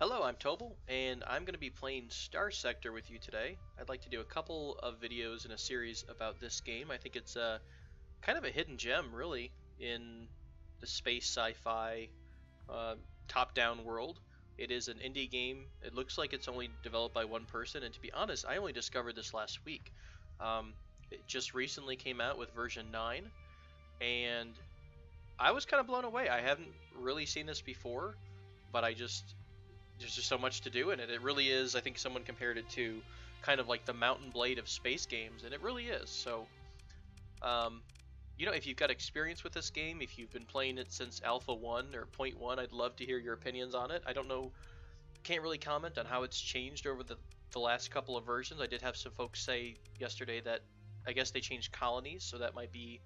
Hello, I'm Tobal, and I'm going to be playing Starsector with you today. I'd like to do a couple of videos in a series about this game. I think it's kind of a hidden gem, really, in the space sci-fi uh, top-down world. It is an indie game. It looks like it's only developed by one person, and to be honest, I only discovered this last week. It just recently came out with version 9, and I was kind of blown away. I haven't really seen this before, but there's just so much to do in it. It really is. I think someone compared it to kind of like the Mountain Blade of space games, and it really is. So, um, if you've got experience with this game, if you've been playing it since Alpha 1 or Point 1, I'd love to hear your opinions on it. I don't know, can't really comment on how it's changed over the last couple of versions. I did have some folks say yesterday that I guess they changed colonies, so that might be,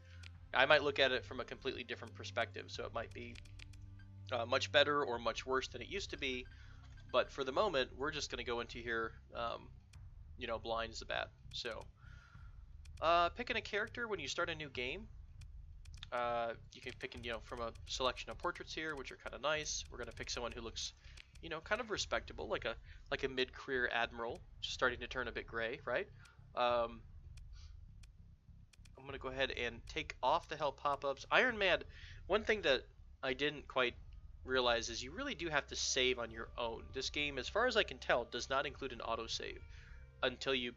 I might look at it from a completely different perspective, so it might be much better or much worse than it used to be. But for the moment, we're just going to go into here, blind as a bat. So, picking a character when you start a new game, you can pick, from a selection of portraits here, which are kind of nice. We're going to pick someone who looks, kind of respectable, like a mid-career admiral, just starting to turn a bit gray, right? I'm going to go ahead and take off the help pop-ups. Iron Man, one thing that I didn't quite realize is you really do have to save on your own. This game, as far as I can tell, does not include an autosave until you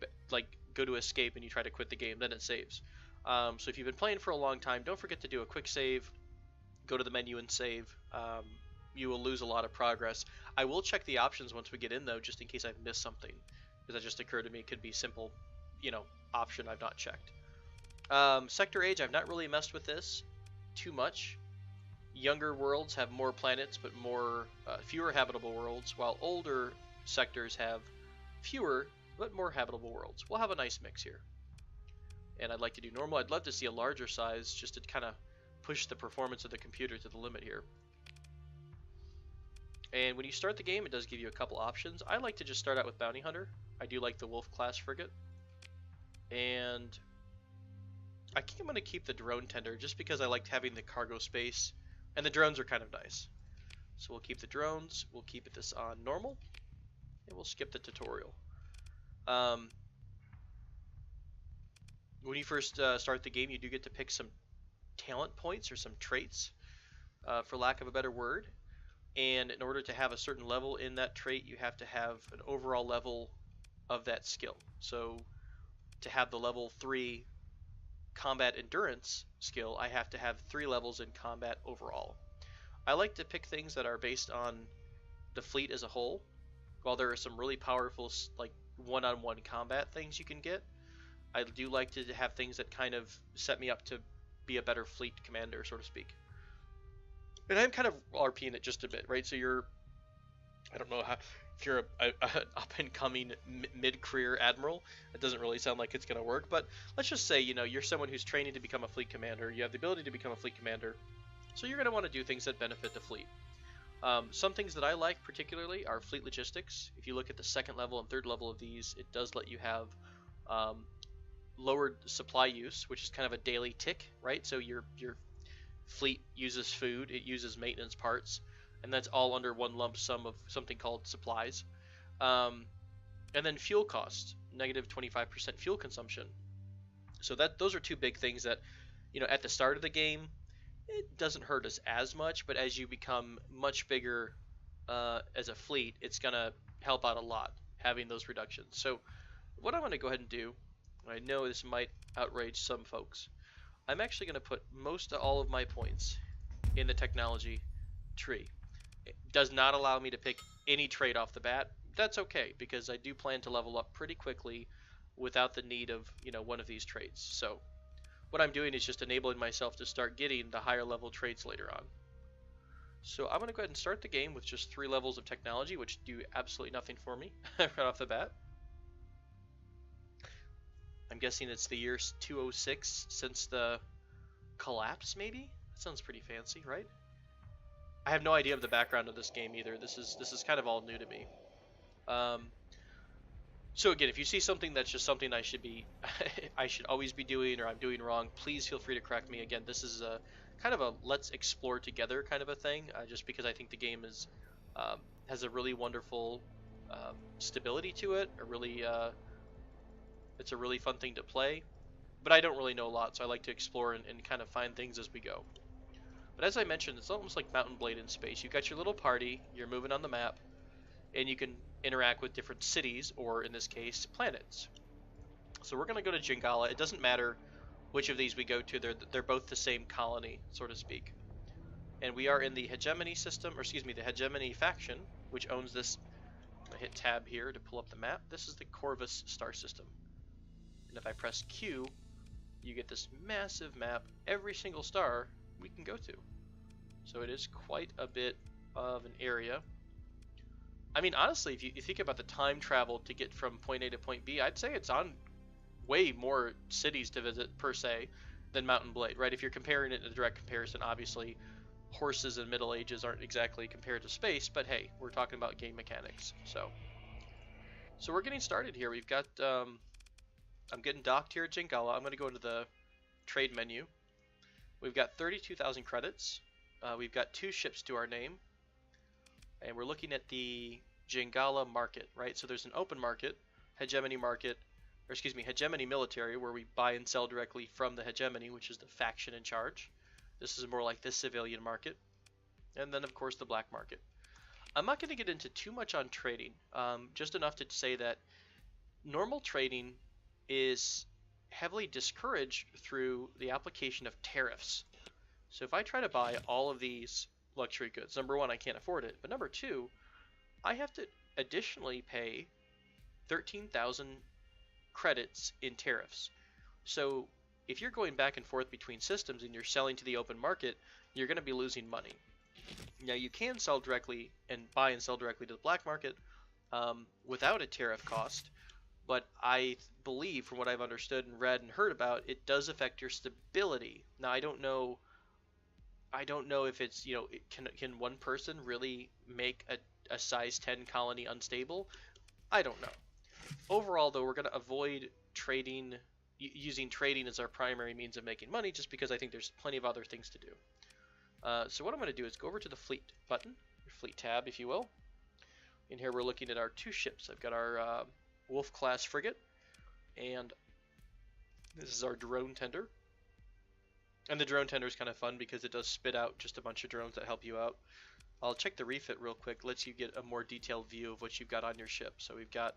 go to escape and you try to quit the game, then it saves. So if you've been playing for a long time, don't forget to do a quick save, go to the menu and save. You will lose a lot of progress. I will check the options once we get in though, just in case I've missed something, because that just occurred to me. It could be simple, option I've not checked. Sector age, I've not really messed with this too much. Younger worlds have more planets but fewer habitable worlds, while older sectors have fewer but more habitable worlds. We'll have a nice mix here. And I'd like to do normal. I'd love to see a larger size just to kind of push the performance of the computer to the limit here. And when you start the game, it does give you a couple options. I like to just start out with Bounty Hunter. I do like the Wolf class frigate. And I think I'm going to keep the Drone Tender just because I liked having the cargo space. And the drones are kind of nice. So we'll keep the drones, we'll keep this on normal, and we'll skip the tutorial. When you first start the game, you do get to pick some talent points or some traits, for lack of a better word. And in order to have a certain level in that trait, you have to have an overall level of that skill. So to have the level 3 combat endurance skill, I have to have 3 levels in combat overall. I like to pick things that are based on the fleet as a whole. While there are some really powerful like one-on-one combat things you can get, I do like to have things that kind of set me up to be a better fleet commander, so to speak. And I'm kind of RPing it just a bit, right? So I don't know if you're an up-and-coming mid-career admiral, it doesn't really sound like it's going to work, but let's just say, you're someone who's training to become a fleet commander. You have the ability to become a fleet commander, so you're going to want to do things that benefit the fleet. Some things that I like particularly are fleet logistics. If you look at the second level and third level of these, it does let you have lowered supply use, which is kind of a daily tick, right? So your fleet uses food, it uses maintenance parts, and that's all under one lump sum of something called supplies. And then fuel costs, negative 25% fuel consumption. So those are two big things that, at the start of the game, it doesn't hurt us as much, but as you become much bigger as a fleet, it's going to help out a lot having those reductions. So what I'm going to go ahead and do, and I know this might outrage some folks, I'm actually going to put most of all of my points in the technology tree. It does not allow me to pick any trait off the bat. That's okay, because I do plan to level up pretty quickly without the need of, one of these traits. So what I'm doing is just enabling myself to start getting the higher level traits later on. So I'm going to go ahead and start the game with just 3 levels of technology, which do absolutely nothing for me right off the bat. I'm guessing it's the year 206 since the collapse, maybe? That sounds pretty fancy, right? I have no idea of the background of this game either. This is kind of all new to me. So again, if you see something that's just something I should always be doing, or I'm doing wrong, please feel free to correct me. Again, this is a kind of a let's explore together kind of a thing, just because I think the game is has a really wonderful stability to it. It's a really fun thing to play. But I don't really know a lot, so I like to explore and kind of find things as we go. But as I mentioned, it's almost like Mountain Blade in space. You've got your little party, you're moving on the map, and you can interact with different cities, or in this case, planets. So we're going to go to Jingala. It doesn't matter which of these we go to, they're both the same colony, so to speak. And we are in the hegemony system, or excuse me, the hegemony faction, which owns this. I'm going to hit tab here to pull up the map. This is the Corvus star system. And if I press Q, you get this massive map, every single star we can go to. So it is quite a bit of an area. I mean, honestly, if you think about the time travel to get from point A to point B, I'd say it's on way more cities to visit per se than Mountain Blade, right? If you're comparing it in a direct comparison, obviously horses and Middle Ages aren't exactly compared to space, but hey, we're talking about game mechanics. So we're getting started here. We've got I'm getting docked here at Jingala. I'm going to go into the trade menu. We've got 32,000 credits. We've got 2 ships to our name. And we're looking at the Jingala market, right? So there's an open market, hegemony market, or excuse me, hegemony military, where we buy and sell directly from the hegemony, which is the faction in charge. This is more like the civilian market. And then, of course, the black market. I'm not going to get into too much on trading, just enough to say that normal trading is heavily discouraged through the application of tariffs. So if I try to buy all of these luxury goods, number one, I can't afford it, but number two, I have to additionally pay 13,000 credits in tariffs. So if you're going back and forth between systems and you're selling to the open market, you're going to be losing money. Now you can sell directly and buy and sell directly to the black market without a tariff cost, but I believe, from what I've understood and read and heard about, it does affect your stability. Now I don't know if it's, you know, can one person really make a size 10 colony unstable? I don't know. Overall, though, we're going to avoid trading, using trading as our primary means of making money, just because I think there's plenty of other things to do. So what I'm going to do is go over to the fleet button, or fleet tab, if you will. In here, we're looking at our 2 ships. I've got our Wolf class frigate, and this is our drone tender. And the drone tender is kind of fun because it does spit out just a bunch of drones that help you out. I'll check the refit real quick. Lets you get a more detailed view of what you've got on your ship. So we've got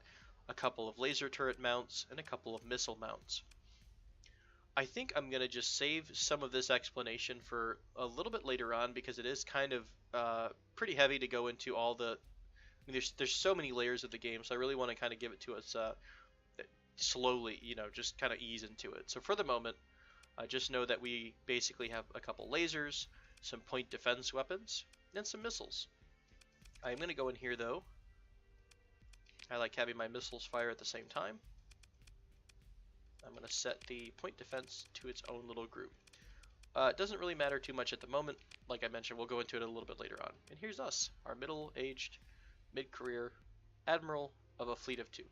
a couple of laser turret mounts and a couple of missile mounts. I think I'm going to just save some of this explanation for a little bit later on, because it is kind of pretty heavy to go into all the... I mean, there's so many layers of the game, so I really want to kind of give it to us slowly, you know, just kind of ease into it. So for the moment, just know that we basically have a couple lasers, some point defense weapons, and some missiles. I'm going to go in here, though. I like having my missiles fire at the same time. I'm going to set the point defense to its own little group. It doesn't really matter too much at the moment. Like I mentioned, we'll go into it a little bit later on. And here's us, our middle-aged, mid-career admiral of a fleet of 2.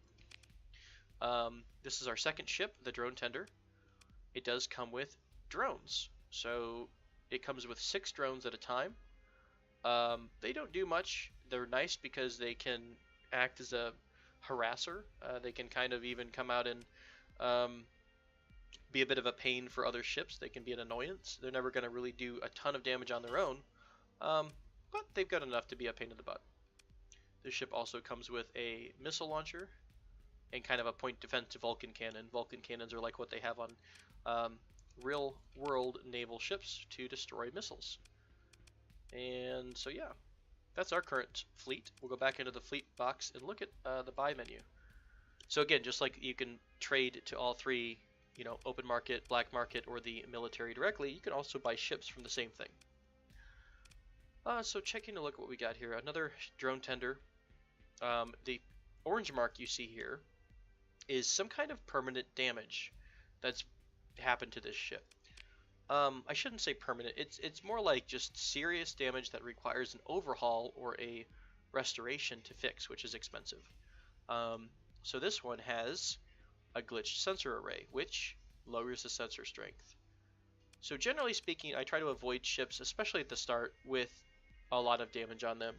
This is our second ship, the drone tender. It does come with drones. So it comes with 6 drones at a time. They don't do much. They're nice because they can act as a harasser. They can kind of even come out and be a bit of a pain for other ships. They can be an annoyance. They're never going to really do a ton of damage on their own, but they've got enough to be a pain in the butt. This ship also comes with a missile launcher and kind of a point defense Vulcan cannon. Vulcan cannons are like what they have on real world naval ships to destroy missiles. And so yeah, that's our current fleet. We'll go back into the fleet box and look at the buy menu. So again, just like you can trade to all 3, you know, open market, black market, or the military directly, you can also buy ships from the same thing. So checking a look at what we got here, another drone tender. The orange mark you see here is some kind of permanent damage that's happened to this ship. I shouldn't say permanent. It's more like just serious damage that requires an overhaul or a restoration to fix, which is expensive. So this one has a glitched sensor array, which lowers the sensor strength. So generally speaking, I try to avoid ships, especially at the start, with a lot of damage on them.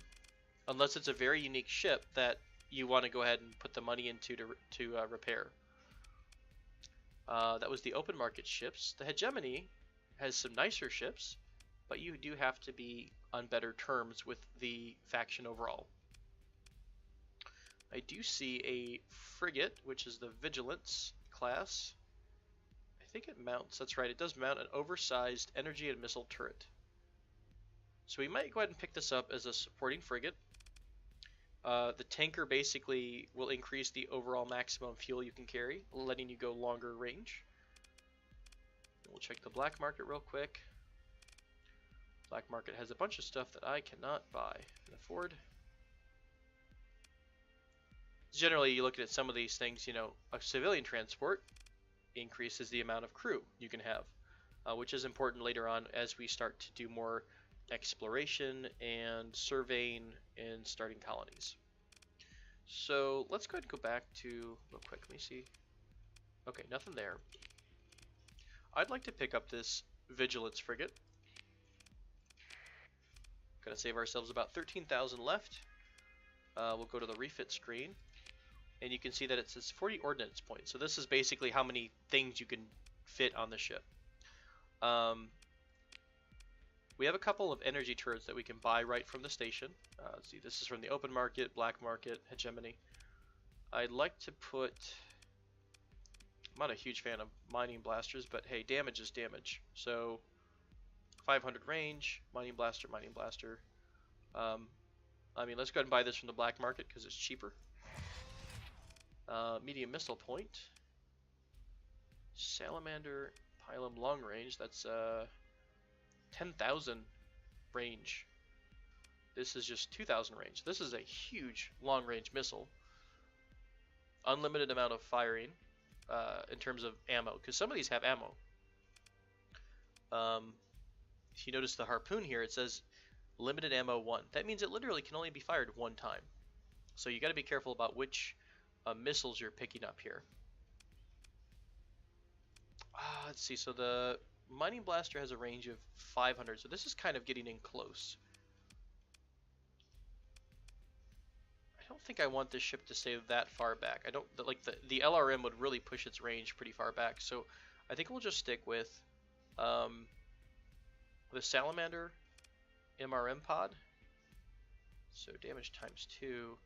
unless it's a very unique ship that you want to go ahead and put the money into to repair. That was the open market ships. The hegemony has some nicer ships, but you do have to be on better terms with the faction overall. I do see a frigate, which is the Vigilance class. I think it mounts, that's right, it does mount an oversized energy and missile turret. So we might go ahead and pick this up as a supporting frigate. The tanker basically will increase the overall maximum fuel you can carry, letting you go longer range. We'll check the black market real quick. Black market has a bunch of stuff that I cannot buy and afford. Generally, you look at some of these things, you know, a civilian transport increases the amount of crew you can have, which is important later on as we start to do more exploration and surveying and starting colonies. So let's go ahead and go back to, real quick, let me see. Okay, nothing there. I'd like to pick up this Vigilance frigate. Gonna save ourselves about 13,000 left. We'll go to the refit screen, and you can see that it says 40 ordnance points. So this is basically how many things you can fit on the ship. We have a couple of energy turrets that we can buy right from the station. Let's see, this is from the open market, black market, hegemony. I'd like to put, I'm not a huge fan of mining blasters, but hey, damage is damage. So 500 range, mining blaster, mining blaster. I mean, let's go ahead and buy this from the black market because it's cheaper. Medium missile point. Salamander, pylum long range, that's 10,000 range. This is just 2,000 range. This is a huge long range missile. Unlimited amount of firing in terms of ammo, because some of these have ammo. If you notice the harpoon here, it says limited ammo 1. That means it literally can only be fired one time. So you got to be careful about which missiles you're picking up here. Let's see, so the mining blaster has a range of 500, so this is kind of getting in close. I don't think I want this ship to stay that far back. I don't like the LRM would really push its range pretty far back, so I think we'll just stick with the Salamander MRM pod. So damage times 2.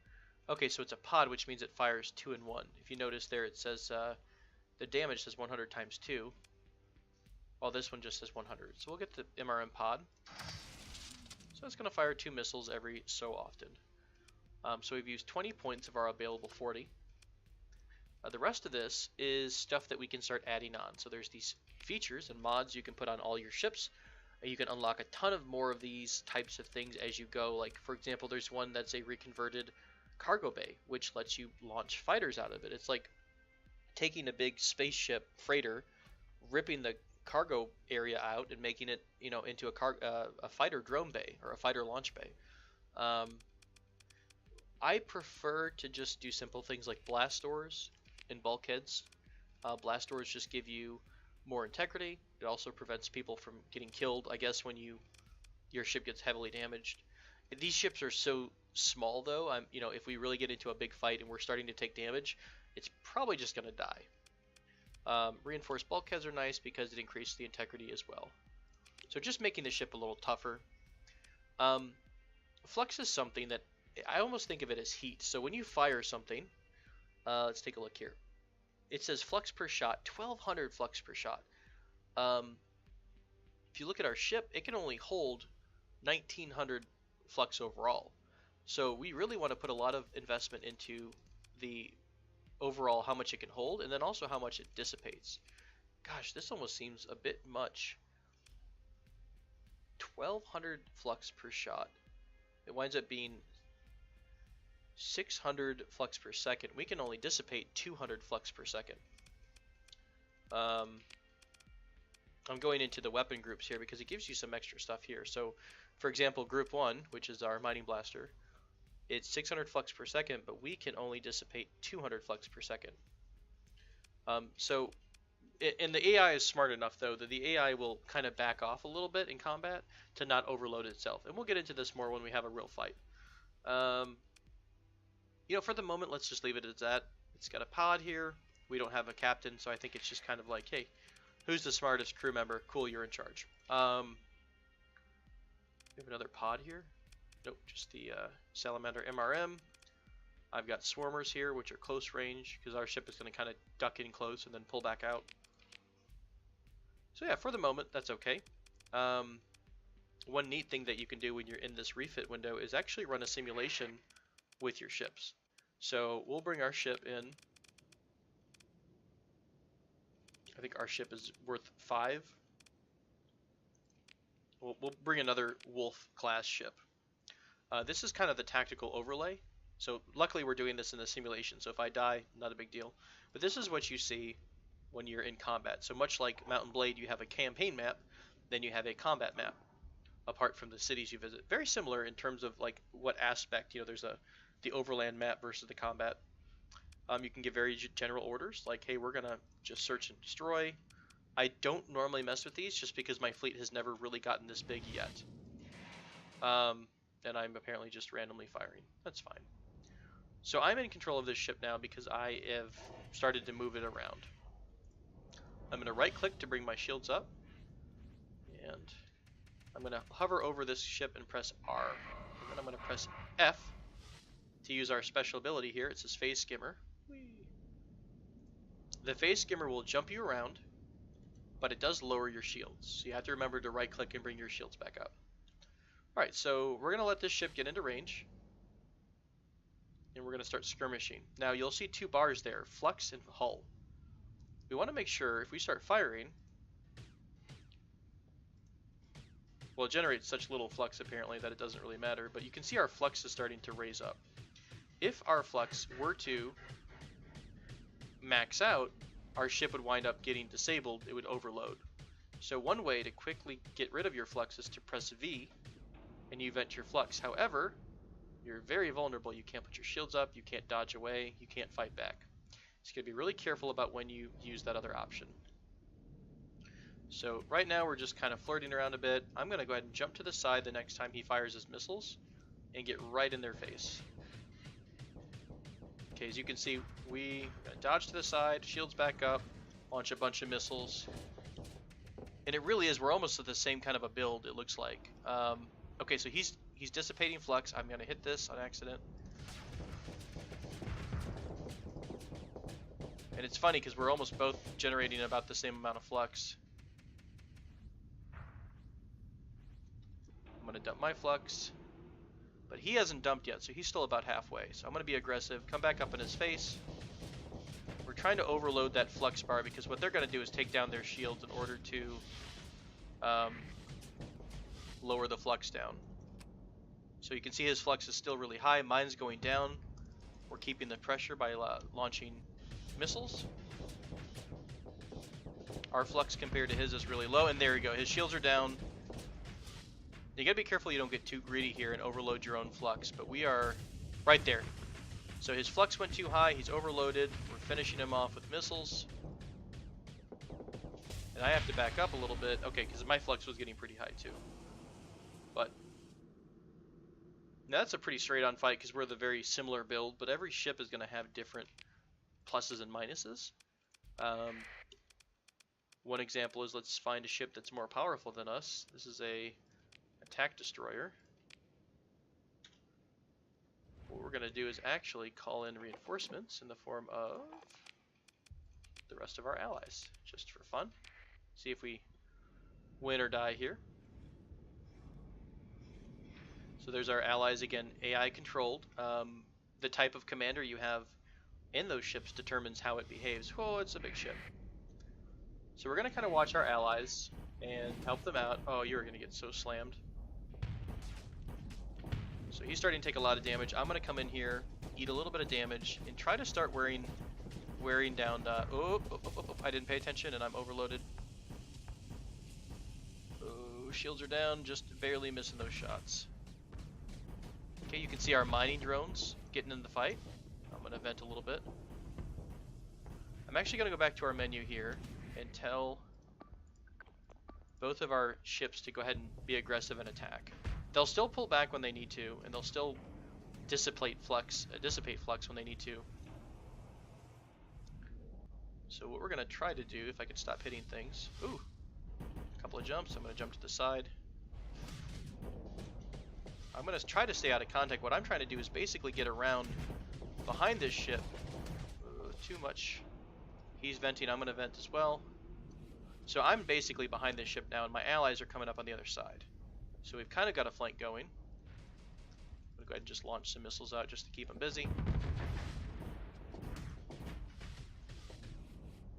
Okay, so it's a pod, which means it fires 2 in 1. If you notice there, it says the damage says 100 times 2, while this one just says 100. So we'll get the MRM pod. So it's going to fire 2 missiles every so often. So we've used 20 points of our available 40. The rest of this is stuff that we can start adding on. So there's these features and mods you can put on all your ships. You can unlock a ton of more of these types of things as you go. Like, for example, there's one that's a reconverted cargo bay, which lets you launch fighters out of it. It's like taking a big spaceship freighter, ripping the cargo area out and making it, you know, into a fighter drone bay or a fighter launch bay. I prefer to just do simple things like blast doors and bulkheads. Blast doors just give you more integrity. It also prevents people from getting killed, I guess, when your ship gets heavily damaged. These ships are so small, though. You know, if we really get into a big fight and we're starting to take damage, it's probably just going to die. Reinforced bulkheads are nice because it increases the integrity as well. So just making the ship a little tougher. Flux is something that I almost think of it as heat. So when you fire something, let's take a look here. It says flux per shot, 1,200 flux per shot. If you look at our ship, it can only hold 1,900 flux overall. So we really want to put a lot of investment into the overall how much it can hold, and then also how much it dissipates. Gosh, this almost seems a bit much. 1,200 flux per shot. It winds up being 600 flux per second. We can only dissipate 200 flux per second. I'm going into the weapon groups here because it gives you some extra stuff here. So, for example, group 1, which is our mining blaster, it's 600 flux per second, but we can only dissipate 200 flux per second. And the AI is smart enough, though, that the AI will kind of back off a little bit in combat to not overload itself. And we'll get into this more when we have a real fight. You know, for the moment, let's just leave it as that. It's got a pod here. We don't have a captain, so I think it's just kind of like, hey, who's the smartest crew member? Cool, you're in charge. We have another pod here. Nope, just the Salamander MRM. I've got swarmers here, which are close range, because our ship is going to kind of duck in close and then pull back out. So yeah, for the moment, that's okay. One neat thing that you can do when you're in this refit window is actually run a simulation with your ships. So we'll bring our ship in. I think our ship is worth 5. We'll bring another Wolf class ship. This is kind of the tactical overlay. So luckily we're doing this in the simulation, so if I die, not a big deal. But this is what you see when you're in combat. So much like Mount & Blade, you have a campaign map, then you have a combat map, apart from the cities you visit. Very similar in terms of like what aspect, you know, there's the overland map versus the combat. You can give very general orders, like, hey, we're gonna just search and destroy. I don't normally mess with these just because my fleet has never really gotten this big yet. And I'm apparently just randomly firing. That's fine. So I'm in control of this ship now because I have started to move it around. I'm going to right click to bring my shields up. And I'm going to hover over this ship and press R. And then I'm going to press F to use our special ability here. It says Phase Skimmer. Whee. The Phase Skimmer will jump you around, but it does lower your shields. So you have to remember to right click and bring your shields back up. Alright, so we're going to let this ship get into range. And we're going to start skirmishing. Now you'll see 2 bars there, flux and hull. We want to make sure if we start firing, well, it generates such little flux apparently that it doesn't really matter, but you can see our flux is starting to raise up. If our flux were to max out, our ship would wind up getting disabled, it would overload. So one way to quickly get rid of your flux is to press V and you vent your flux. However, you're very vulnerable. You can't put your shields up, you can't dodge away, you can't fight back. So you gotta be really careful about when you use that other option. So right now we're just kind of flirting around a bit. I'm gonna go ahead and jump to the side the next time he fires his missiles and get right in their face. Okay, as you can see, we dodge to the side, shields back up, launch a bunch of missiles. And it really is, we're almost at the same kind of a build, it looks like. Okay, so he's dissipating flux. I'm going to hit this on accident. And it's funny because we're almost both generating about the same amount of flux. I'm going to dump my flux. But he hasn't dumped yet, so he's still about halfway. So I'm going to be aggressive, come back up in his face. We're trying to overload that flux bar because what they're going to do is take down their shields in order to lower the flux down. So you can see his flux is still really high, mine's going down. We're keeping the pressure by launching missiles. Our flux compared to his is really low, and there we go, his shields are down. You gotta be careful you don't get too greedy here and overload your own flux, but we are right there. So his flux went too high, he's overloaded, we're finishing him off with missiles. And I have to back up a little bit, okay, because my flux was getting pretty high too. But now that's a pretty straight on fight because we're the very similar build, but every ship is going to have different pluses and minuses. One example is, let's find a ship that's more powerful than us. This is a attack destroyer. What we're going to do is actually call in reinforcements in the form of the rest of our allies, just for fun. See if we win or die here. So there's our allies again, AI controlled. The type of commander you have in those ships determines how it behaves. Oh, it's a big ship. So we're going to kind of watch our allies and help them out. Oh, you're going to get so slammed. So he's starting to take a lot of damage. I'm going to come in here, eat a little bit of damage, and try to start wearing down. I didn't pay attention and I'm overloaded. Oh, shields are down, just barely missing those shots. Okay, you can see our mining drones getting in the fight. I'm going to vent a little bit. I'm actually going to go back to our menu here and tell both of our ships to go ahead and be aggressive and attack. They'll still pull back when they need to, and they'll still dissipate flux when they need to. So what we're gonna try to do, if I could stop hitting things. Ooh, a couple of jumps. I'm gonna jump to the side. I'm gonna try to stay out of contact. What I'm trying to do is basically get around behind this ship. Too much. He's venting. I'm gonna vent as well. So I'm basically behind this ship now, and my allies are coming up on the other side. So we've kind of got a flank going. I'm gonna go ahead and just launch some missiles out just to keep them busy.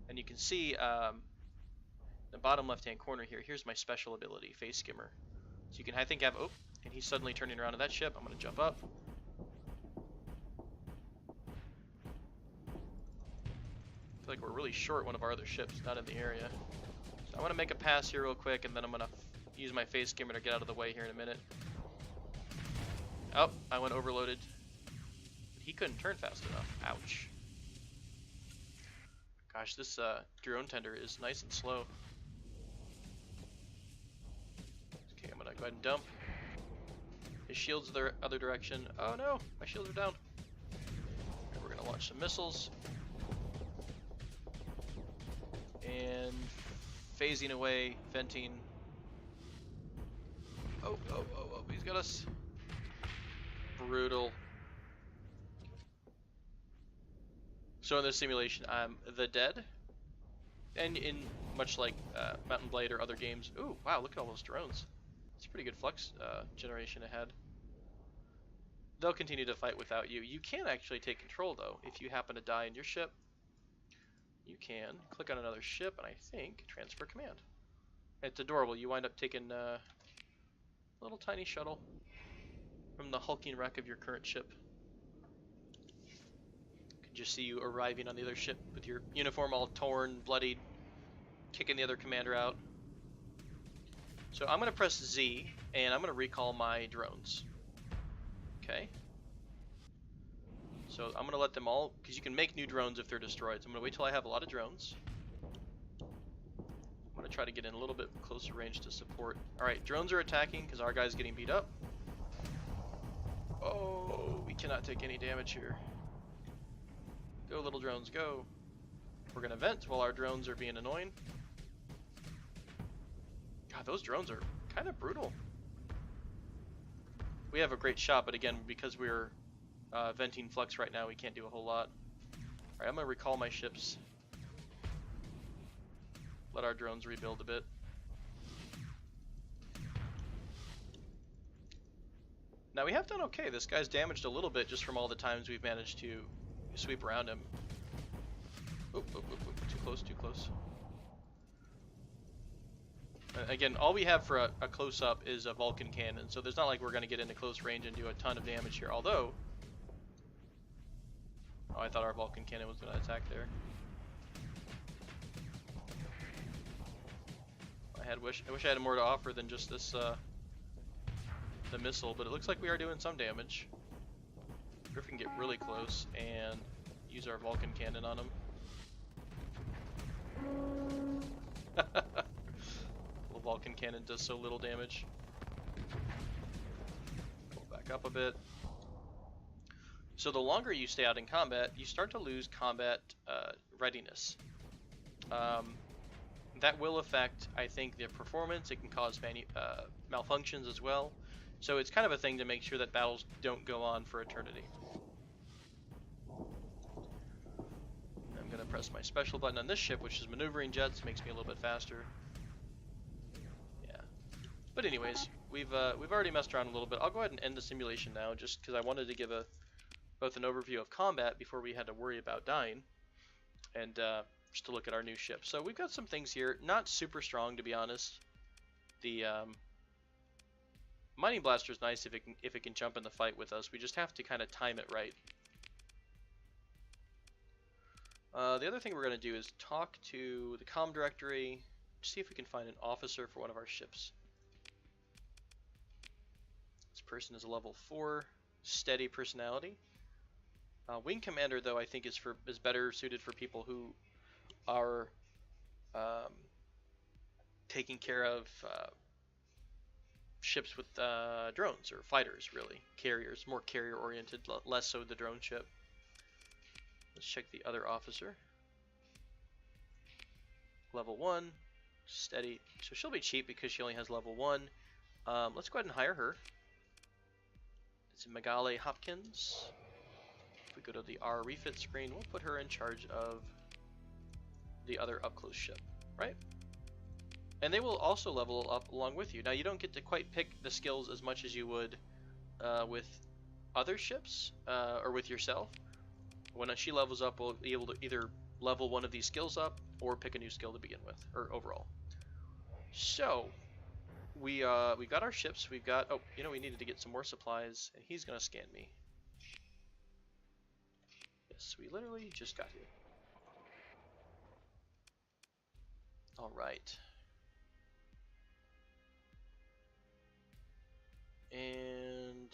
And you can see the bottom left-hand corner here. Here's my special ability, Face Skimmer. So you can, I think, have oh, and he's suddenly turning around to that ship. I'm gonna jump up. I feel like we're really short one of our other ships, not in the area. So I want to make a pass here real quick, and then I'm gonna use my Face Skimmer to get out of the way here in a minute. Oh, I went overloaded. He couldn't turn fast enough. Ouch. Gosh, this drone tender is nice and slow. Okay, I'm gonna go ahead and dump. His shield's the other direction. Oh no, my shields are down. Okay, we're gonna launch some missiles. And phasing away, venting. Oh, he's got us. Brutal. So in this simulation, I'm the dead. And in much like Mountain Blade or other games, ooh, wow, look at all those drones. It's a pretty good flux generation ahead. They'll continue to fight without you. You can actually take control though, if you happen to die in your ship. You can click on another ship and I think transfer command. It's adorable. You wind up taking a little tiny shuttle from the hulking wreck of your current ship. You can just see you arriving on the other ship with your uniform all torn, bloodied, kicking the other commander out. So I'm going to press Z and I'm going to recall my drones. Okay. So I'm going to let them all, because you can make new drones if they're destroyed. So I'm going to wait till I have a lot of drones. I'm going to try to get in a little bit closer range to support. Alright, drones are attacking because our guy's getting beat up. Oh, we cannot take any damage here. Go little drones, go. We're going to vent while our drones are being annoying. God, those drones are kind of brutal. We have a great shot, but again, because we're venting flux right now, we can't do a whole lot. Alright, I'm going to recall my ships. Let our drones rebuild a bit. Now we have done okay. This guy's damaged a little bit just from all the times we've managed to sweep around him. Oop, oop, oop, oop. Too close, too close. Again, all we have for a close-up is a Vulcan cannon, so there's not like we're going to get into close range and do a ton of damage here, although... Oh, I thought our Vulcan cannon was going to attack there. I wish I had more to offer than just this, the missile, but it looks like we are doing some damage. If we can get really close and use our Vulcan cannon on him. The Vulcan cannon does so little damage. Pull back up a bit. So the longer you stay out in combat, you start to lose combat readiness. That will affect, I think, the performance. It can cause malfunctions as well. So it's kind of a thing to make sure that battles don't go on for eternity. I'm going to press my special button on this ship, which is maneuvering jets. Makes me a little bit faster. Yeah. But anyways, we've already messed around a little bit. I'll go ahead and end the simulation now, just because I wanted to give both an overview of combat before we had to worry about dying, and just to look at our new ship. So we've got some things here, not super strong to be honest. The mining blaster is nice if it can jump in the fight with us. We just have to kind of time it right. The other thing we're going to do is talk to the comm directory, see if we can find an officer for one of our ships. This person is a level 4, steady personality. Wing commander, though, I think is better suited for people who are taking care of ships with drones or fighters, really. Carriers, more carrier oriented, less so the drone ship. Let's check the other officer. Level 1, steady. So she'll be cheap because she only has level 1. Let's go ahead and hire her. It's Megale Hopkins. If we go to the R refit screen, we'll put her in charge of the other up close ship, right? And they will also level up along with you. Now you don't get to quite pick the skills as much as you would with other ships or with yourself. When she levels up, we'll be able to either level one of these skills up or pick a new skill to begin with, or overall. So we got our ships. We've got, oh, you know, we needed to get some more supplies, and he's gonna scan me. Yes, we literally just got here. All right. And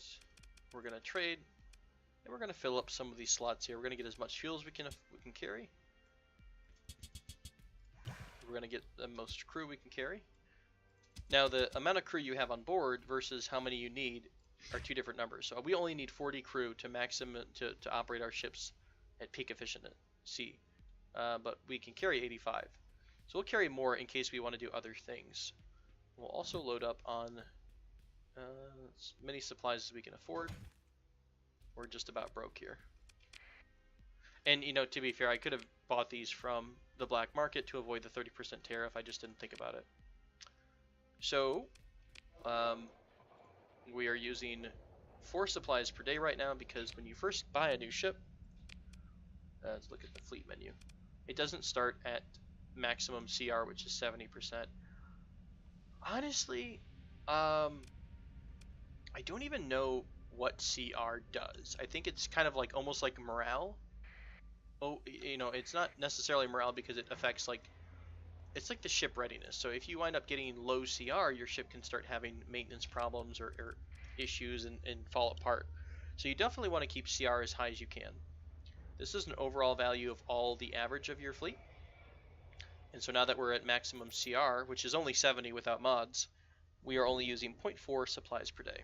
we're gonna trade, and we're gonna fill up some of these slots here. We're gonna get as much fuel as we can carry. We're gonna get the most crew we can carry. Now the amount of crew you have on board versus how many you need are two different numbers. So we only need 40 crew to maximum to operate our ships at peak efficiency, but we can carry 85. So we'll carry more in case we want to do other things. We'll also load up on as many supplies as we can afford. We're just about broke here. And, you know, to be fair, I could have bought these from the black market to avoid the 30% tariff. I just didn't think about it. So, we are using 4 supplies per day right now because when you first buy a new ship, let's look at the fleet menu. It doesn't start at maximum CR, which is 70%. Honestly, I don't even know what CR does. I think it's kind of like almost like morale. Oh, you know, it's not necessarily morale because it affects like, it's like the ship readiness. So if you wind up getting low CR, your ship can start having maintenance problems or issues and fall apart. So you definitely want to keep CR as high as you can. This is an overall value of all the average of your fleet. And so now that we're at maximum CR, which is only 70 without mods, we are only using 0.4 supplies per day.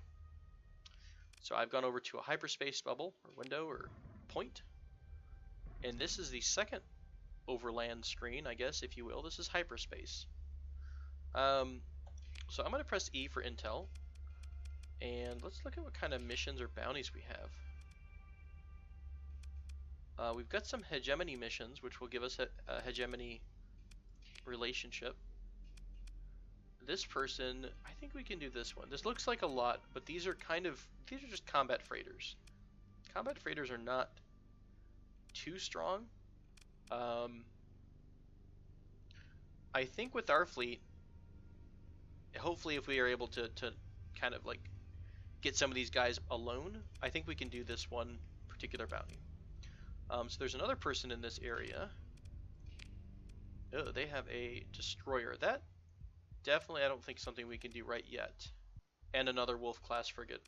So I've gone over to a hyperspace bubble or window or point. And this is the second overland screen, I guess, if you will. This is hyperspace. So I'm going to press E for intel. And let's look at what kind of missions or bounties we have. We've got some hegemony missions, which will give us a hegemony relationship. This person, I think we can do this one. This looks like a lot, but these are just combat freighters. Combat freighters are not too strong. I think with our fleet, hopefully if we are able to kind of like get some of these guys alone, I think we can do this one particular bounty. So there's another person in this area. Oh, they have a destroyer. That definitely, I don't think something we can do right yet. And another Wolf class frigate.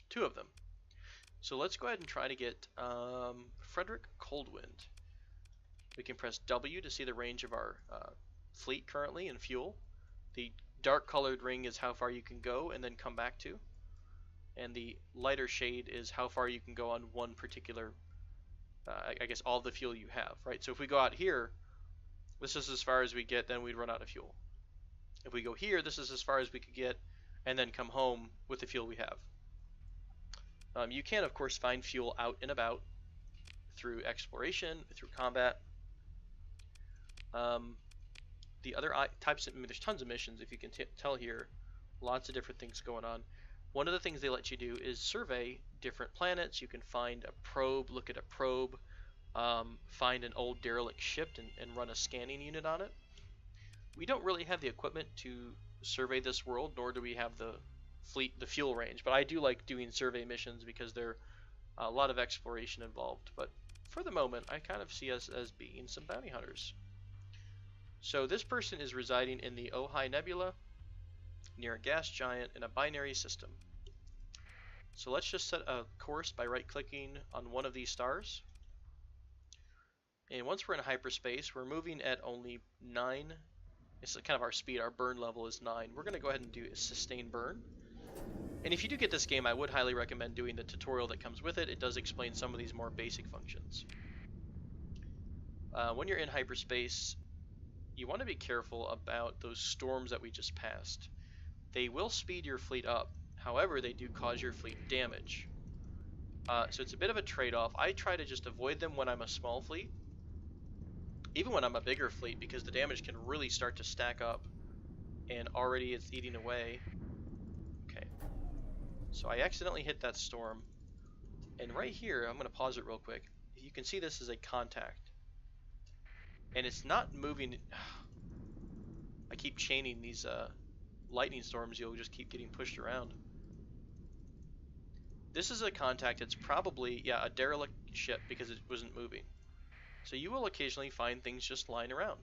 2 of them. So let's go ahead and try to get Frederick Coldwind. We can press W to see the range of our fleet currently and fuel. The dark colored ring is how far you can go and then come back to. And the lighter shade is how far you can go on one particular, I guess, all the fuel you have, right? So if we go out here, this is as far as we get, then we'd run out of fuel. If we go here, this is as far as we could get, and then come home with the fuel we have. You can, of course, find fuel out and about through exploration, through combat. The other types, I mean, there's tons of missions, if you can tell here, lots of different things going on. One of the things they let you do is survey different planets. You can find a probe, look at a probe, find an old derelict ship and run a scanning unit on it. We don't really have the equipment to survey this world, nor do we have the fuel range, but I do like doing survey missions because there are a lot of exploration involved. But for the moment, I kind of see us as being some bounty hunters. So this person is residing in the Ojai Nebula near a gas giant in a binary system. So let's just set a course by right-clicking on one of these stars. And once we're in hyperspace, we're moving at only 9 It's kind of our speed. Our burn level is 9. We're going to go ahead and do a sustain burn. And if you do get this game, I would highly recommend doing the tutorial that comes with it. It does explain some of these more basic functions. When you're in hyperspace, you want to be careful about those storms that we just passed. They will speed your fleet up. However, they do cause your fleet damage. So it's a bit of a trade-off. I try to just avoid them when I'm a small fleet, even when I'm a bigger fleet, because the damage can really start to stack up, and already it's eating away. Okay, so I accidentally hit that storm, and right here, I'm going to pause it real quick. You can see this is a contact, and it's not moving. I keep chaining these lightning storms. You'll just keep getting pushed around. This is a contact. It's probably, yeah, a derelict ship because it wasn't moving. So you will occasionally find things just lying around.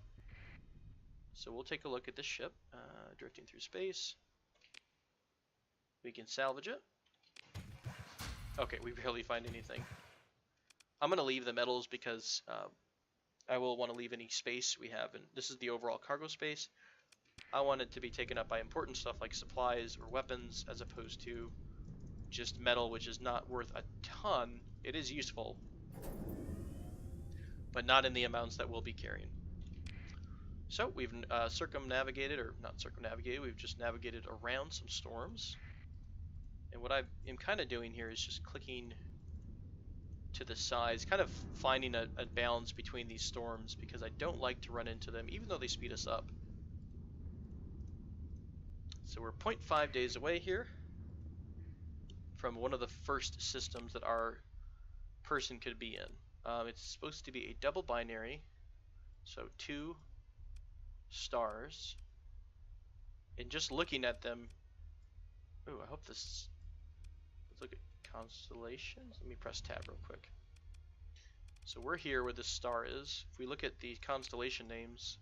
So we'll take a look at this ship, drifting through space. We can salvage it. Okay, we barely find anything. I'm going to leave the metals because I will want to leave any space we have. And this is the overall cargo space. I want it to be taken up by important stuff like supplies or weapons, as opposed to just metal, which is not worth a ton. It is useful, but not in the amounts that we'll be carrying. So we've circumnavigated, or not circumnavigated, we've just navigated around some storms. And what I am kind of doing here is just clicking to the sides, kind of finding a balance between these storms, because I don't like to run into them, even though they speed us up. So we're 0.5 days away here from one of the first systems that our person could be in. It's supposed to be a double binary, so 2 stars. And just looking at them, ooh, I hope this, let's look at constellations. Let me press tab real quick. So we're here where this star is. If we look at the constellation names,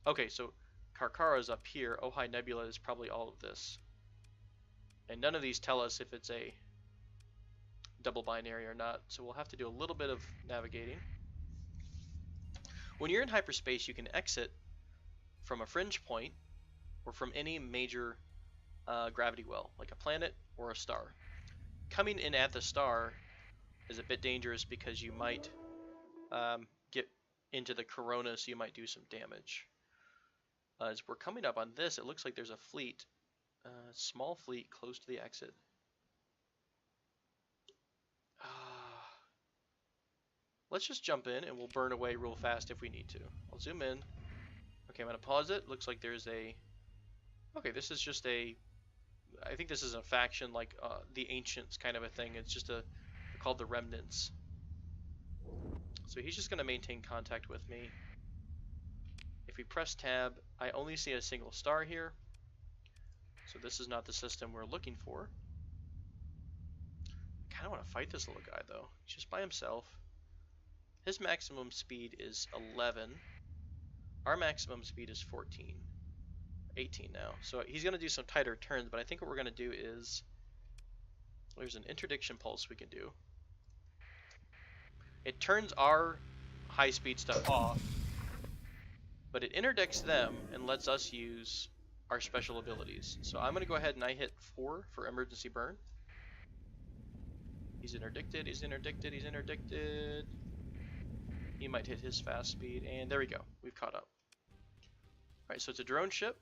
okay, so Karkara is up here. Ojai Nebula is probably all of this. And none of these tell us if it's a double binary or not, so we'll have to do a little bit of navigating. When you're in hyperspace, you can exit from a fringe point or from any major gravity well, like a planet or a star. Coming in at the star is a bit dangerous because you might get into the corona, so you might do some damage. As we're coming up on this, it looks like there's a fleet, small fleet close to the exit. Let's just jump in and we'll burn away real fast if we need to. I'll zoom in. Okay, I'm going to pause it. Looks like there's a... Okay, this is just a... I think this is a faction like the Ancients kind of a thing. It's just they're called the Remnants. So he's just going to maintain contact with me. If we press tab, I only see a single star here. So this is not the system we're looking for. I kind of want to fight this little guy though. He's just by himself. His maximum speed is 11. Our maximum speed is 14. 18 now. So he's going to do some tighter turns, but I think what we're going to do is... There's an interdiction pulse we can do. It turns our high speed stuff off, but it interdicts them and lets us use our special abilities. So I'm going to go ahead and I hit 4 for emergency burn. He's interdicted, he's interdicted, he's interdicted. He might hit his fast speed, and there we go. We've caught up. Alright, so it's a drone ship.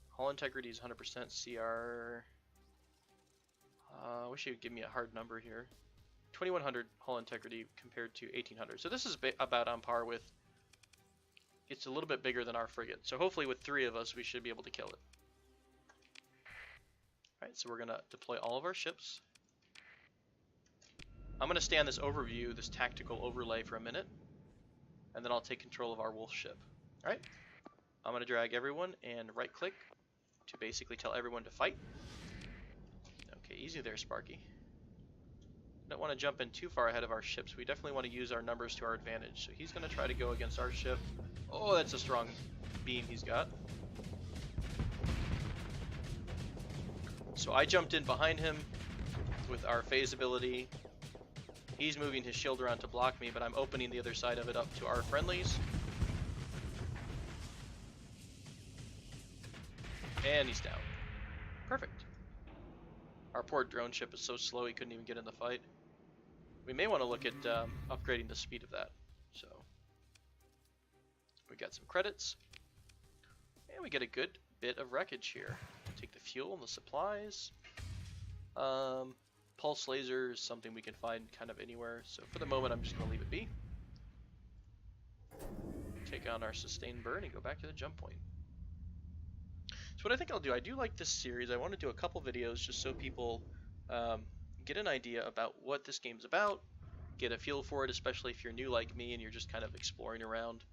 Hull integrity is 100% CR. I wish you would give me a hard number here. 2100 hull integrity compared to 1800. So this is about on par with... It's a little bit bigger than our frigate. So hopefully with 3 of us, we should be able to kill it. Alright, so we're going to deploy all of our ships. I'm going to stay on this overview, this tactical overlay for a minute, and then I'll take control of our wolf ship. Alright, I'm going to drag everyone and right click to basically tell everyone to fight. Okay, easy there, Sparky. Don't want to jump in too far ahead of our ships. We definitely want to use our numbers to our advantage. So he's going to try to go against our ship. Oh, that's a strong beam he's got. So I jumped in behind him with our phase ability. He's moving his shield around to block me, but I'm opening the other side of it up to our friendlies. And he's down. Perfect. Our poor drone ship is so slow he couldn't even get in the fight. We may want to look at upgrading the speed of that. So we got some credits. And we get a good bit of wreckage here. Take the fuel and the supplies. Pulse laser is something we can find kind of anywhere. So for the moment, I'm just going to leave it be. Take on our sustained burn and go back to the jump point. So what I think I'll do, I do like this series. I want to do a couple videos just so people get an idea about what this game's about, get a feel for it, especially if you're new like me and you're just kind of exploring around.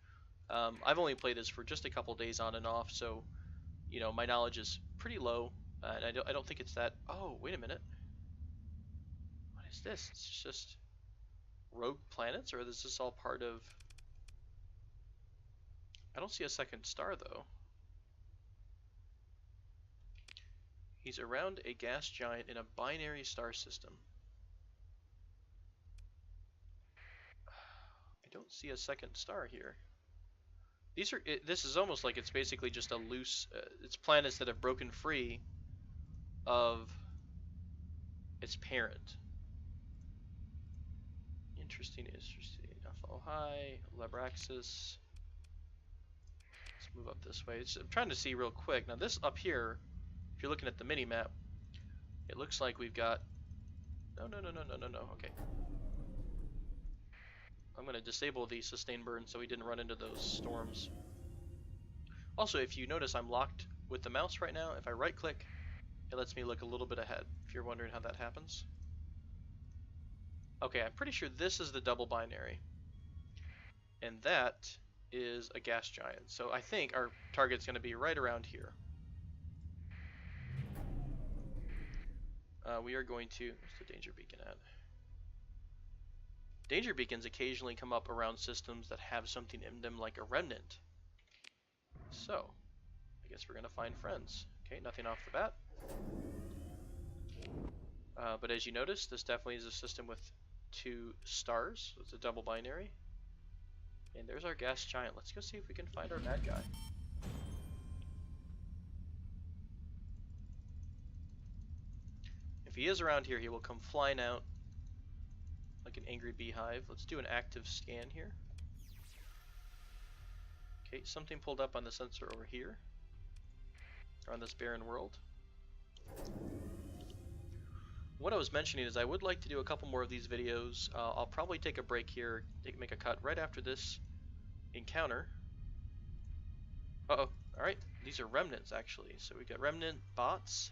I've only played this for just a couple days on and off, so you know my knowledge is pretty low, and I don't think it's that. Oh, wait a minute. What is this? It's just rogue planets, or is this all part of? I don't see a second star though. He's around a gas giant in a binary star system. I don't see a second star here. These are. This is almost like it's basically just a loose. It's planets that have broken free of its parent. Interesting. Alpha High, Labraxis. Let's move up this way. I'm trying to see real quick. Now this up here, if you're looking at the mini map, it looks like we've got. No. Okay. I'm going to disable the sustain burn so we didn't run into those storms. Also, if you notice, I'm locked with the mouse right now. If I right click, it lets me look a little bit ahead, if you're wondering how that happens. Okay, I'm pretty sure this is the double binary. And that is a gas giant. So I think our target's going to be right around here. We are going to... Where's the danger beacon at? Danger beacons occasionally come up around systems that have something in them like a remnant. So, I guess we're going to find friends. Okay, nothing off the bat. But as you notice, this definitely is a system with 2 stars. So it's a double binary. And there's our gas giant. Let's go see if we can find our bad guy. If he is around here, he will come flying out like an angry beehive. Let's do an active scan here. Okay, something pulled up on the sensor over here, or on this barren world. What I was mentioning is I would like to do a couple more of these videos. I'll probably take a break here, make a cut right after this encounter. Uh-oh, alright, these are remnants actually. So we got remnant bots.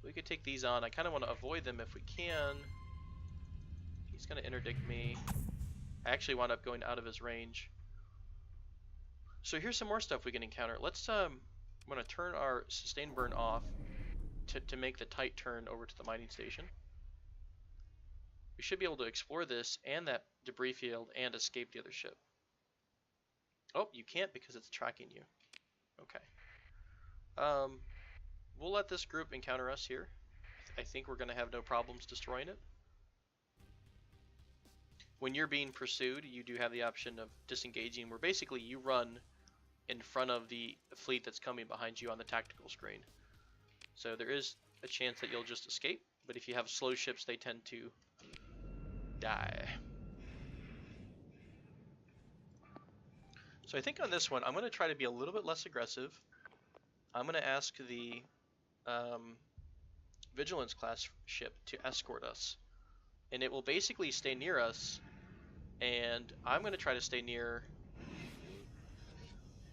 We could take these on. I kind of want to avoid them if we can. He's going to interdict me. I actually wound up going out of his range. So here's some more stuff we can encounter. Let's I'm going to turn our sustain burn off to make the tight turn over to the mining station. We should be able to explore this and that debris field and escape the other ship. Oh, you can't because it's tracking you. Okay. We'll let this group encounter us here. I think we're going to have no problems destroying it. When you're being pursued, you do have the option of disengaging, where basically you run in front of the fleet that's coming behind you on the tactical screen. So there is a chance that you'll just escape, but if you have slow ships, they tend to die. So I think on this one, I'm going to try to be a little bit less aggressive. I'm going to ask the Vigilance class ship to escort us, and it will basically stay near us, and I'm going to try to stay near.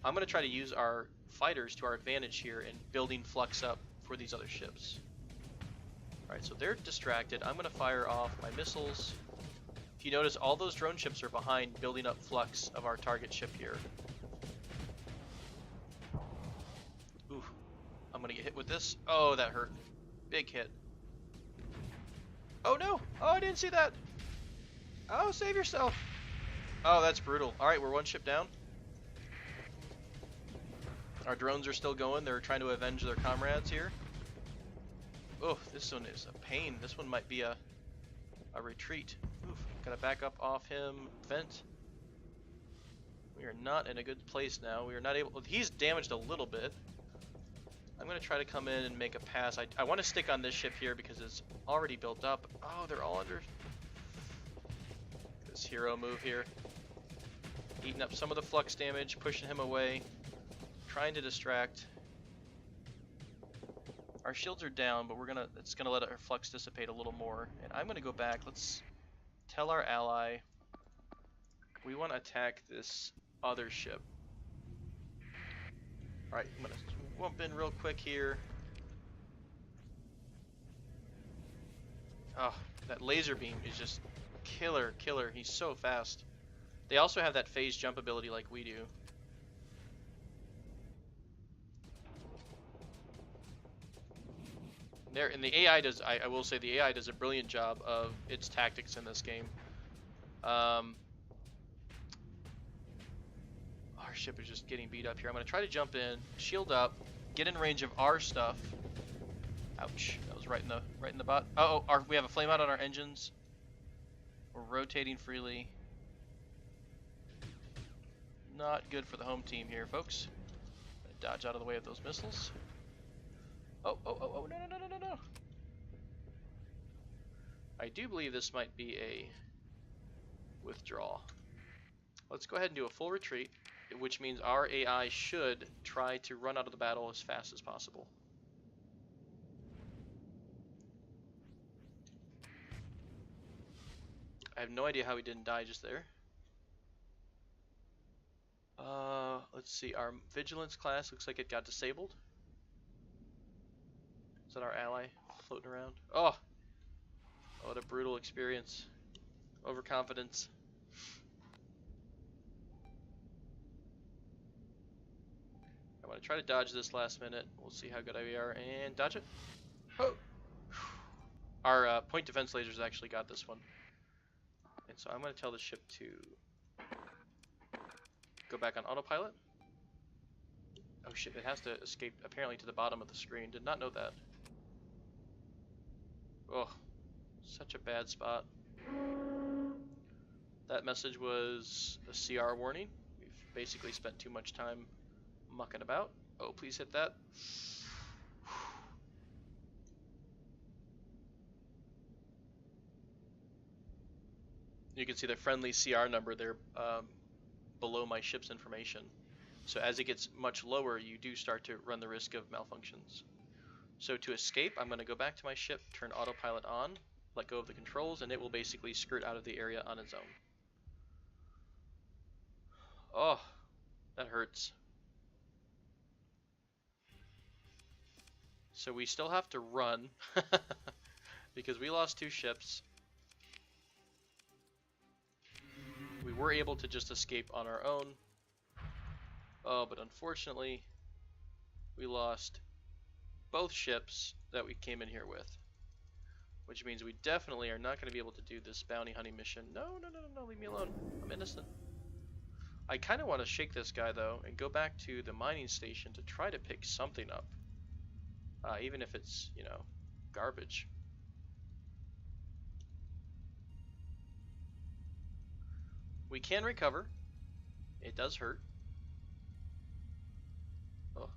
I'm going to try to use our fighters to our advantage here in building flux up for these other ships. Alright, so they're distracted. I'm going to fire off my missiles. If you notice, all those drone ships are behind building up flux of our target ship here. Ooh, I'm going to get hit with this. Oh, that hurt. Big hit. Oh no! Oh, I didn't see that! Oh, save yourself! Oh, that's brutal. Alright, we're one ship down. Our drones are still going. They're trying to avenge their comrades here. Oh, this one is a pain. This one might be a retreat. Oof, gotta back up off him. Vent. We are not in a good place now. We are not able... He's damaged a little bit. I'm going to try to come in and make a pass. I want to stick on this ship here because it's already built up. Oh, they're all under this hero move here. Eating up some of the flux damage, pushing him away, trying to distract. Our shields are down, but it's gonna let our flux dissipate a little more. And I'm gonna go back. Let's tell our ally we want to attack this other ship. Alright, I'm gonna whoop in real quick here. Oh, that laser beam is just killer. He's so fast. They also have that phase jump ability like we do. And the AI does, I will say the AI does a brilliant job of its tactics in this game. Our ship is just getting beat up here. I'm going to try to jump in, shield up, get in range of our stuff. Ouch, that was right in the butt. Uh oh, we have a flame out on our engines. We're rotating freely. Not good for the home team here, folks. Dodge out of the way of those missiles. Oh, no. I do believe this might be a withdrawal. Let's go ahead and do a full retreat, which means our AI should try to run out of the battle as fast as possible. I have no idea how he didn't die just there. Let's see, our vigilance class looks like it got disabled. Is that our ally floating around? Oh, what a brutal experience. Overconfidence. I'm gonna try to dodge this last minute. We'll see how good we are, and dodge it. Oh. Our point defense lasers actually got this one. And so I'm gonna tell the ship to go back on autopilot. Oh shit, it has to escape apparently to the bottom of the screen. Did not know that. Oh, such a bad spot. That message was a CR warning. We've basically spent too much time mucking about. Oh, please hit that. You can see the friendly CR number there below my ship's information. So as it gets much lower, you do start to run the risk of malfunctions. So to escape, I'm going to go back to my ship, turn autopilot on, let go of the controls, and it will basically skirt out of the area on its own. Oh, that hurts. So we still have to run because we lost 2 ships. We were able to just escape on our own. Oh, but unfortunately, we lost both ships that we came in here with. Which means we definitely are not going to be able to do this bounty hunting mission. No, leave me alone. I'm innocent. I kind of want to shake this guy, though, and go back to the mining station to try to pick something up. Even if it's, you know, garbage. We can recover. It does hurt. Oh.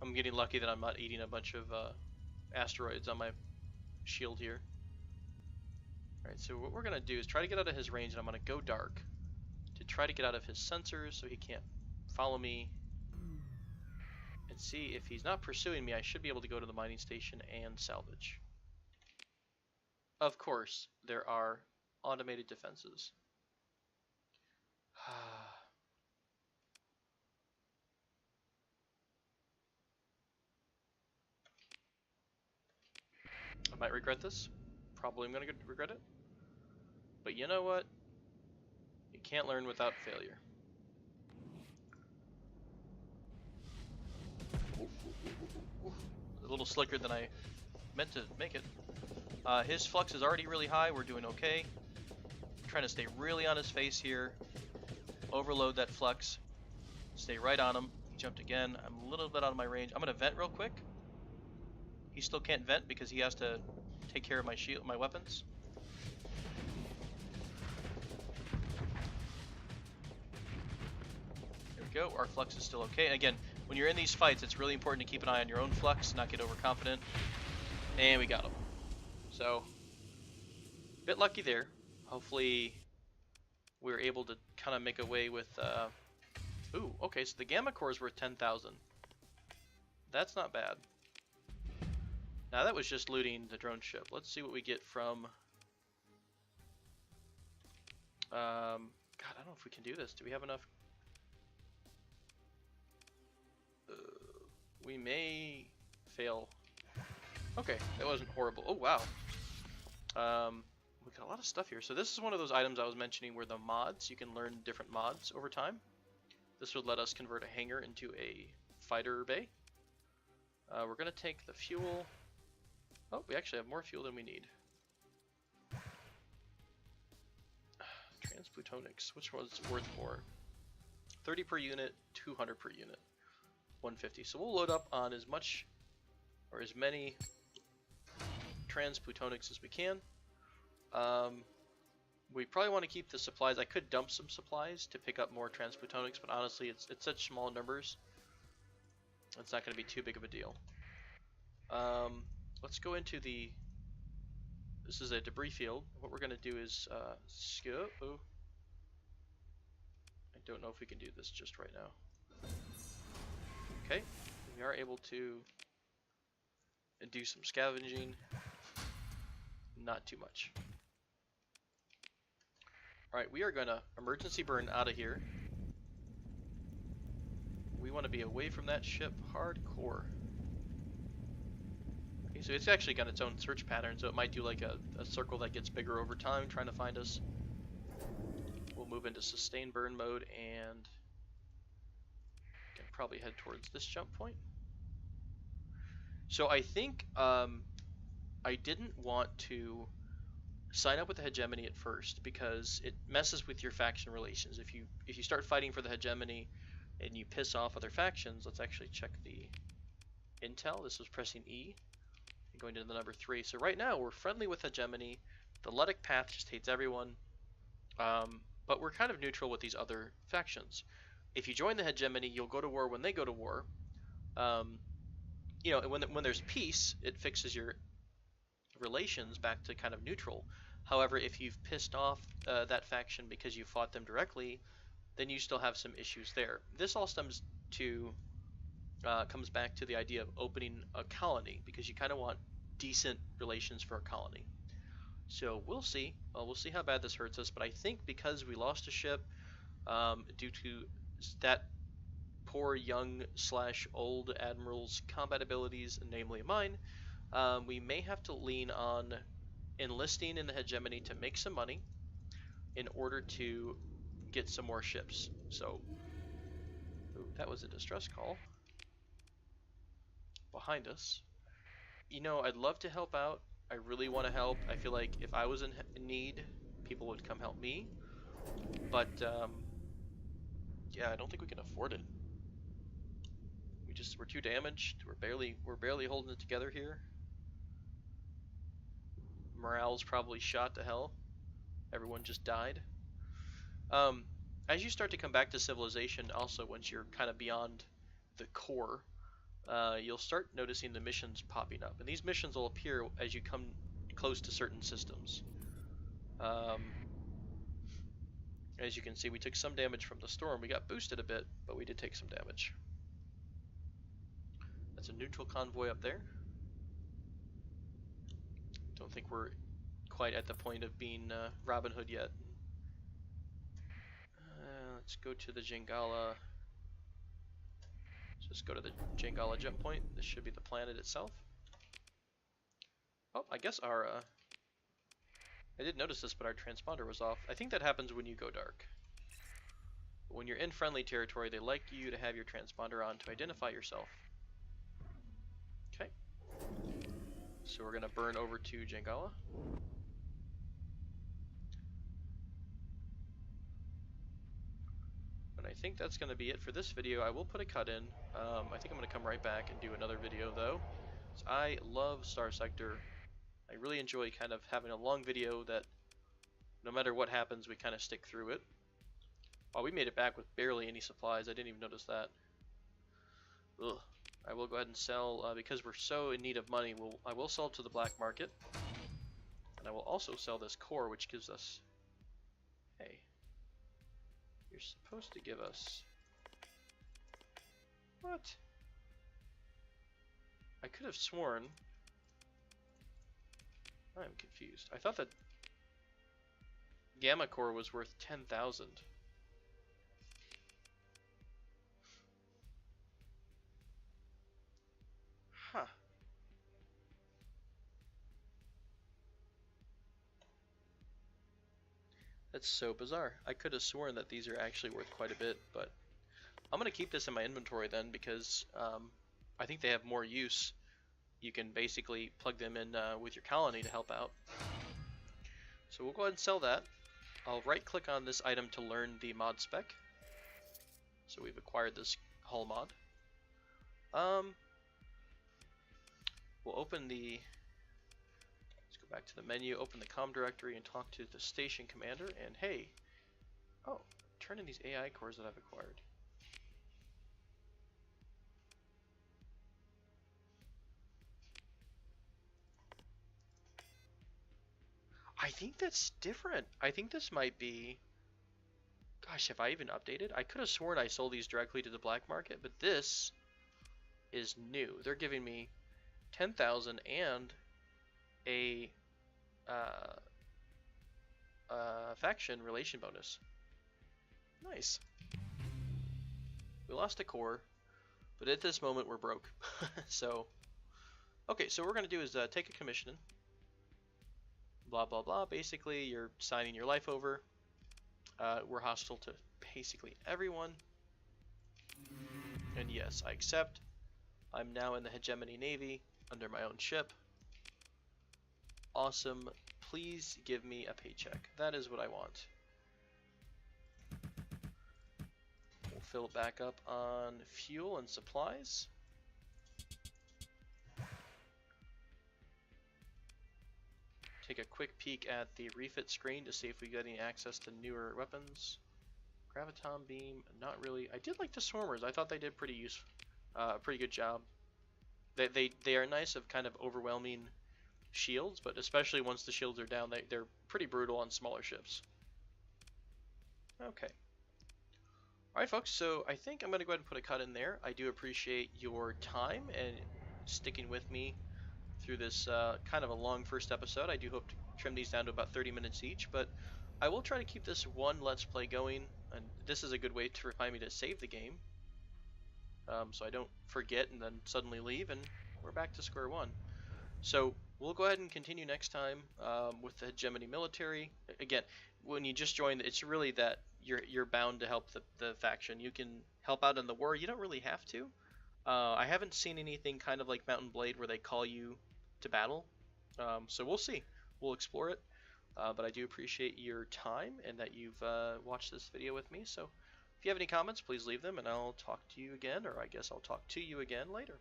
I'm getting lucky that I'm not eating a bunch of asteroids on my shield here. Alright, so what we're going to do is try to get out of his range, and I'm going to go dark to try to get out of his sensors so he can't follow me. And see if he's not pursuing me, I should be able to go to the mining station and salvage. Of course, there are automated defenses. I might regret this. Probably I'm going to regret it. But you know what? You can't learn without failure. A little slicker than I meant to make it. His flux is already really high. We're doing okay. Trying to stay really on his face here. Overload that flux. Stay right on him. He jumped again. I'm a little bit out of my range. I'm going to vent real quick. He still can't vent because he has to take care of my shield, my weapons. There we go. Our flux is still okay. And again, when you're in these fights, it's really important to keep an eye on your own flux, not get overconfident. And we got him. So, a bit lucky there. Hopefully, we were able to kind of make a way with... Ooh, okay, so the Gamma Core is worth 10,000. That's not bad. Now that was just looting the drone ship. Let's see what we get from... God, I don't know if we can do this. Do we have enough? We may fail. Okay, that wasn't horrible. Oh, wow. We got a lot of stuff here. So this is one of those items I was mentioning where the mods, you can learn different mods over time. This would let us convert a hangar into a fighter bay. We're going to take the fuel. Oh, we actually have more fuel than we need. Transplutonics, which one's worth more? 30 per unit, 200 per unit, 150. So we'll load up on as much or as many transplutonics as we can. We probably want to keep the supplies. I could dump some supplies to pick up more transplutonics, but honestly, it's such small numbers. It's not going to be too big of a deal. Let's go into the... This is a debris field. What we're going to do is skip. Oh. I don't know if we can do this just right now. Okay, we are able to do some scavenging. Not too much. Alright, we are going to emergency burn out of here. We want to be away from that ship hardcore. Okay, so it's actually got its own search pattern, so it might do like a circle that gets bigger over time trying to find us. We'll move into sustain burn mode and can probably head towards this jump point. So I think I didn't want to sign up with the hegemony at first because it messes with your faction relations. If you start fighting for the hegemony and you piss off other factions, let's actually check the intel. This was pressing E and going to the number 3. So right now we're friendly with hegemony. The Ludic path just hates everyone, but we're kind of neutral with these other factions. If you join the hegemony, you'll go to war when they go to war. You know, when there's peace, it fixes your relations back to kind of neutral. However, if you've pissed off that faction because you fought them directly, then you still have some issues there. This all comes back to the idea of opening a colony, because you kind of want decent relations for a colony. So we'll see. We'll see how bad this hurts us, but I think because we lost a ship due to that poor young / old admiral's combat abilities, namely mine, we may have to lean on enlisting in the hegemony to make some money in order to get some more ships. So, ooh, that was a distress call behind us. You know, I'd love to help out. I really want to help. I feel like if I was in need, people would come help me. But yeah, I don't think we can afford it. We're too damaged. We're barely holding it together here. Morale's probably shot to hell. Everyone just died. As you start to come back to civilization, also once you're kind of beyond the core, you'll start noticing the missions popping up. And these missions will appear as you come close to certain systems. As you can see, we took some damage from the storm. We got boosted a bit, but we did take some damage. That's a neutral convoy up there. Don't think we're quite at the point of being Robin Hood yet. Let's go to the Jingala. Let's just go to the Jingala jump point. This should be the planet itself. Oh, I guess our... I did notice this, but our transponder was off. I think that happens when you go dark. But when you're in friendly territory, they like you to have your transponder on to identify yourself. Okay. So we're going to burn over to Jingala. And I think that's going to be it for this video. I will put a cut in. I think I'm going to come right back and do another video though. I love Starsector. I really enjoy kind of having a long video that no matter what happens, we kind of stick through it. Oh, we made it back with barely any supplies. I didn't even notice that. Ugh. I will go ahead and sell, because we're so in need of money, I will sell to the black market. And I will also sell this core, which gives us... Hey. You're supposed to give us... What? I could have sworn... I'm confused. I thought that Gamma Core was worth 10,000. Huh. That's so bizarre. I could have sworn that these are actually worth quite a bit, but I'm going to keep this in my inventory then because I think they have more use. You can basically plug them in with your colony to help out. So we'll go ahead and sell that. I'll right click on this item to learn the mod spec. So we've acquired this hull mod. We'll open the... Let's go back to the menu, open the comm directory and talk to the station commander. And hey, oh, turn in these AI cores that I've acquired. I think that's different. I think this might be... Gosh, have I even updated? I could have sworn I sold these directly to the black market, but this is new. They're giving me 10,000 and a faction relation bonus. Nice. We lost a core, but at this moment we're broke. So, okay, so what we're going to do is take a commission. Blah, blah, blah. Basically, you're signing your life over. We're hostile to basically everyone. And yes, I accept. I'm now in the Hegemony Navy under my own ship. Awesome. Please give me a paycheck. That is what I want. We'll fill it back up on fuel and supplies. Take a quick peek at the refit screen to see if we get any access to newer weapons. Graviton beam, not really. I did like the swarmers. I thought they did pretty good job. They are nice of kind of overwhelming shields, but especially once the shields are down, they're pretty brutal on smaller ships. Okay. Alright folks, so I think I'm going to go ahead and put a cut in there. I do appreciate your time and sticking with me through this kind of a long first episode. I do hope to trim these down to about 30 minutes each, but I will try to keep this one Let's Play going, and this is a good way to remind me to save the game, so I don't forget and then suddenly leave, and we're back to square one. So we'll go ahead and continue next time with the Hegemony military. Again, when you just join, it's really that you're bound to help the faction. You can help out in the war. You don't really have to. I haven't seen anything kind of like Mountain Blade where they call you to battle. So we'll see. We'll explore it. But I do appreciate your time and that you've watched this video with me. So if you have any comments, please leave them and I'll talk to you again, or I guess I'll talk to you again later.